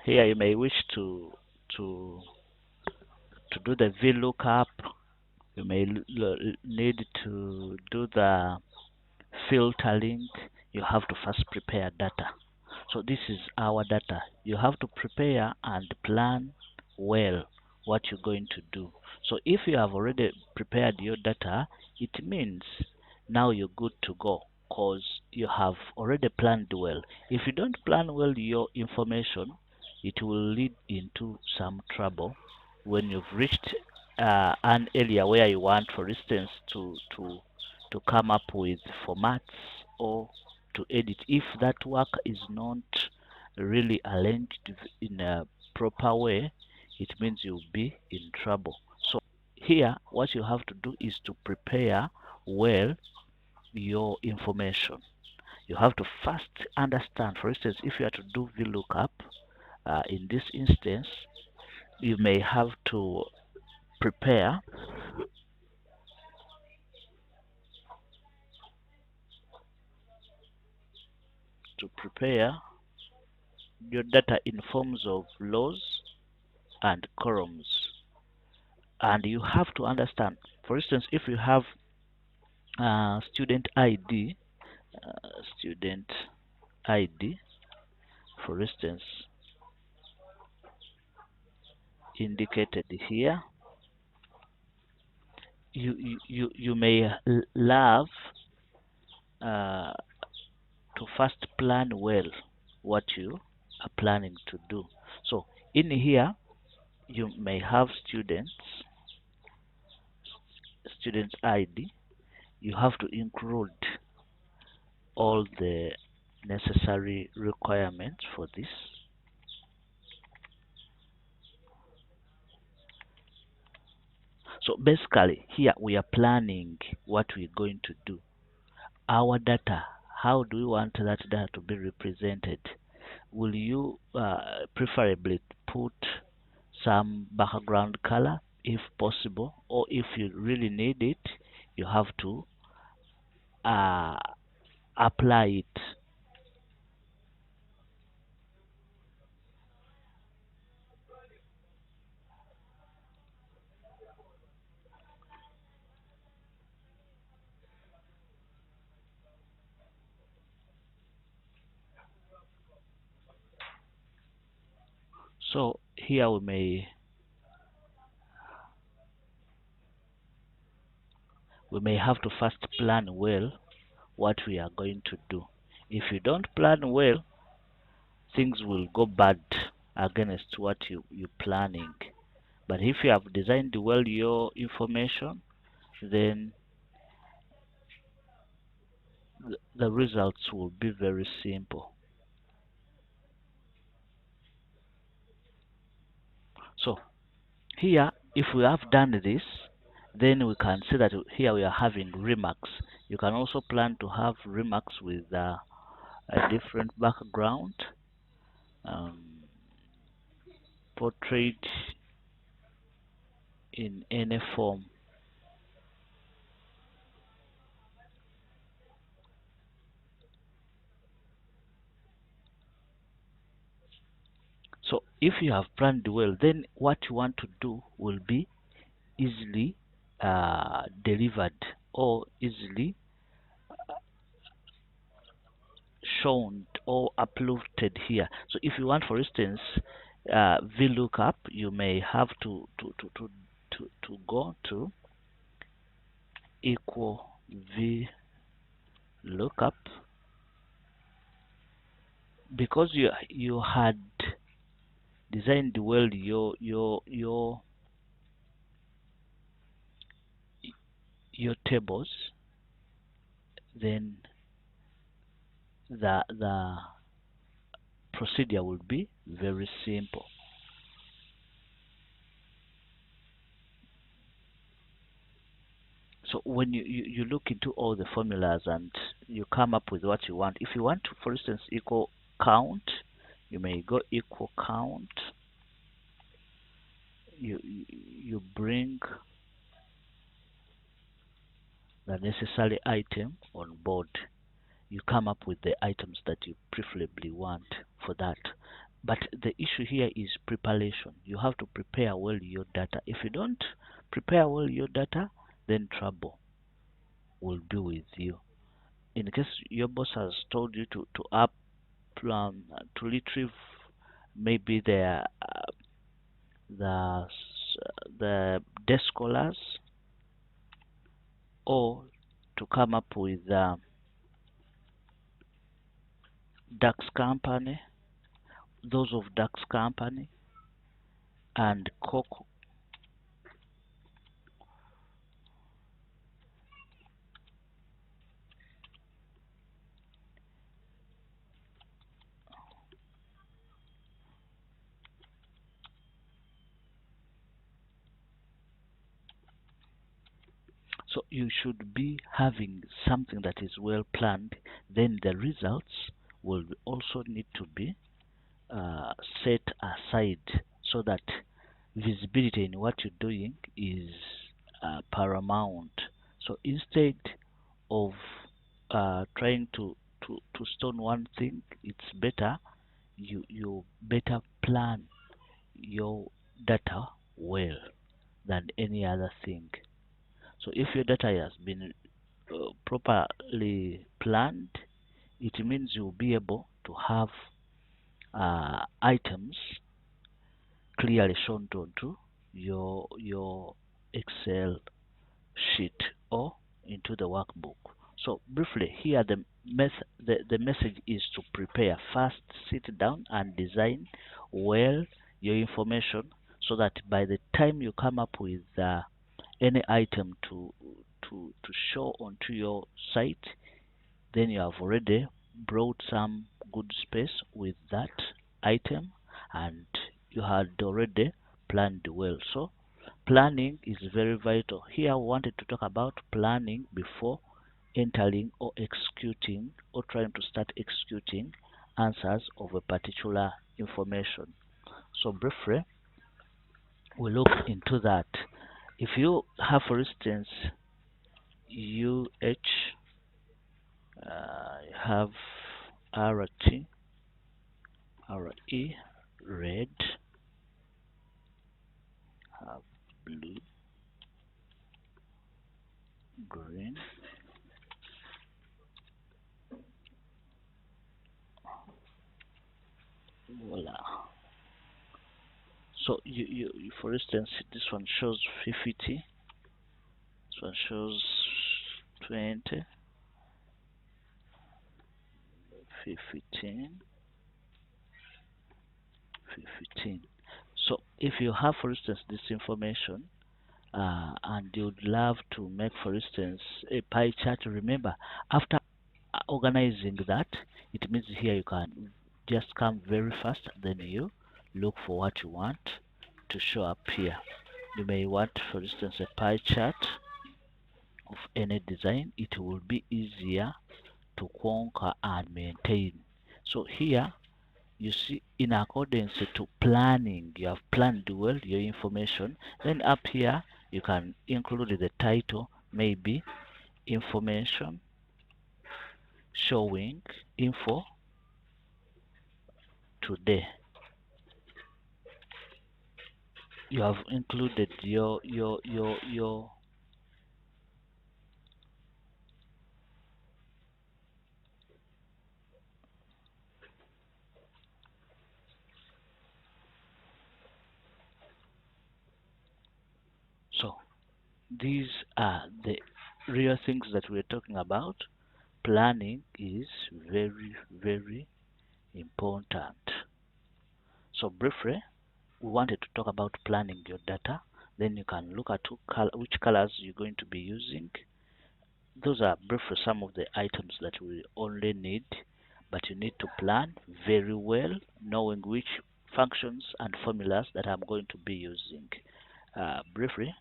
Here you may wish to to do the VLOOKUP. You may need to do the filtering. You have to first prepare data. So this is our data. You have to prepare and plan well what you're going to do. So if you have already prepared your data, it means now you're good to go because you have already planned well. If you don't plan well your information, it will lead into some trouble when you've reached an area where you want, for instance, to come up with formats or to edit. If that work is not really arranged in a proper way, it means you'll be in trouble. So here what you have to do is to prepare well your information. You have to first understand, for instance, if you are to do VLOOKUP, in this instance, you may have to prepare your data in forms of rows and columns. And you have to understand, for instance, if you have student ID, student ID, for instance, indicated here, you may love to first plan well what you are planning to do. So in here you may have students ID. You have to include all the necessary requirements for this. So basically here we are planning what we're going to do. Our data, how do we want that data to be represented? Will you preferably put some background color if possible, or if you really need it, you have to apply it. So here we may have to first plan well what we are going to do. If you don't plan well, things will go bad against what you're planning. But if you have designed well your information, then the results will be very simple. So here, if we have done this, then we can see that here we are having remarks. You can also plan to have remarks with a different background, portrait in any form. So if you have planned well, then what you want to do will be easily delivered or easily shown or uploaded here. So if you want, for instance, VLOOKUP, you may have to go to equal VLOOKUP, because you had designed well your tables, then the procedure will be very simple. So when you look into all the formulas and you come up with what you want, if you want to, for instance, equal count, you may go equal count. You bring the necessary item on board. You come up with the items that you preferably want for that. But the issue here is preparation. You have to prepare well your data. If you don't prepare well your data, then trouble will be with you. In case your boss has told you to up to retrieve maybe the the desk scholars, or to come up with DAX company, those of DAX company and Coco. So you should be having something that is well planned. Then the results will also need to be uh, set aside so that visibility in what you're doing is paramount. So instead of trying to stone one thing, it's better you better plan your data well than any other thing. So if your data has been properly planned, it means you'll be able to have items clearly shown onto your Excel sheet or into the workbook. So briefly, here the message is to prepare. First, sit down and design well your information so that by the time you come up with any item to show onto your site, then you have already brought some good space with that item, and you had already planned well. So planning is very vital. Here I wanted to talk about planning before entering or executing or trying to start executing answers of a particular information. So briefly, we look into that. If you have, for instance, UH, you have RT, RE, red, have blue, green, voila. So for instance, this one shows 50, this one shows 20, 15, 15. So if you have, for instance, this information, and you'd love to make, for instance, a pie chart, remember, after organizing that, it means here you can just come very fast, then you look for what you want to show up here. You may want, for instance, a pie chart of any design. It will be easier to conquer and maintain. So here you see, in accordance to planning, you have planned well your information. Then up here you can include the title, maybe information showing info today. You have included your so these are the real things that we're talking about. Planning is very important. So briefly, we wanted to talk about planning your data. Then you can look at which colors you're going to be using. Those are briefly some of the items that we only need, but you need to plan very well, knowing which functions and formulas that I'm going to be using. Briefly,